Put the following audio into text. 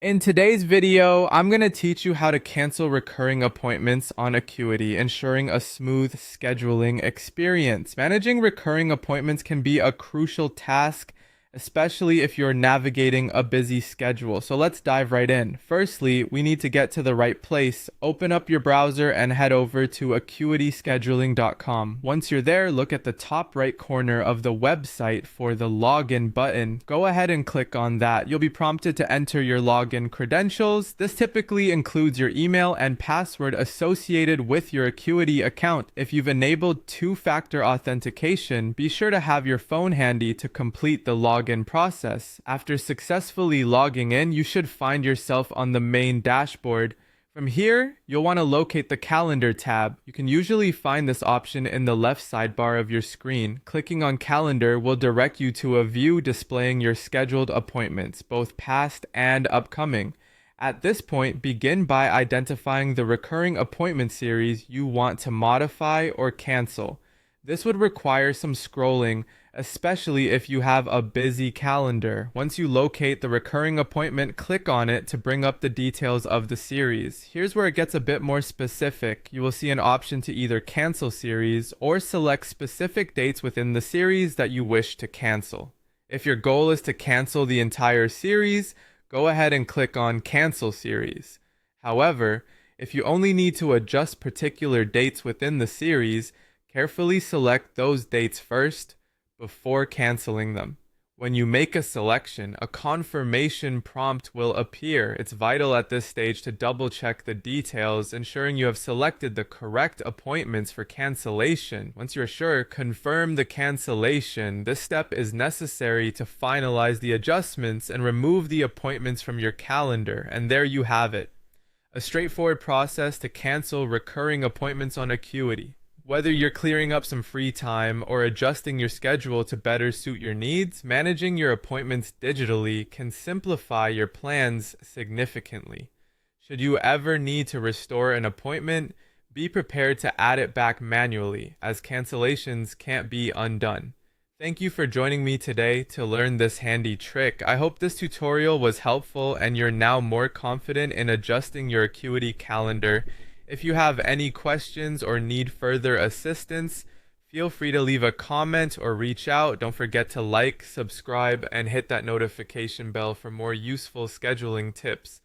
In today's video, I'm going to teach you how to cancel recurring appointments on Acuity, ensuring a smooth scheduling experience. Managing recurring appointments can be a crucial task, especially if you're navigating a busy schedule. So let's dive right in. Firstly, we need to get to the right place. Open up your browser and head over to acuityscheduling.com. Once you're there, look at the top right corner of the website for the login button. Go ahead and click on that. You'll be prompted to enter your login credentials. This typically includes your email and password associated with your Acuity account. If you've enabled two-factor authentication, be sure to have your phone handy to complete the login process. After successfully logging in, you should find yourself on the main dashboard. From here, you'll want to locate the Calendar tab. You can usually find this option in the left sidebar of your screen. Clicking on Calendar will direct you to a view displaying your scheduled appointments, both past and upcoming. At this point, begin by identifying the recurring appointment series you want to modify or cancel. This would require some scrolling, especially if you have a busy calendar. Once you locate the recurring appointment, click on it to bring up the details of the series. Here's where it gets a bit more specific. You will see an option to either cancel series or select specific dates within the series that you wish to cancel. If your goal is to cancel the entire series, go ahead and click on Cancel Series. However, if you only need to adjust particular dates within the series, carefully select those dates first before canceling them. When you make a selection, a confirmation prompt will appear. It's vital at this stage to double check the details, ensuring you have selected the correct appointments for cancellation. Once you're sure, confirm the cancellation. This step is necessary to finalize the adjustments and remove the appointments from your calendar. And there you have it. A straightforward process to cancel recurring appointments on Acuity. Whether you're clearing up some free time or adjusting your schedule to better suit your needs, managing your appointments digitally can simplify your plans significantly. Should you ever need to restore an appointment, be prepared to add it back manually, as cancellations can't be undone. Thank you for joining me today to learn this handy trick. I hope this tutorial was helpful and you're now more confident in adjusting your Acuity calendar. If you have any questions or need further assistance, feel free to leave a comment or reach out. Don't forget to like, subscribe, and hit that notification bell for more useful scheduling tips.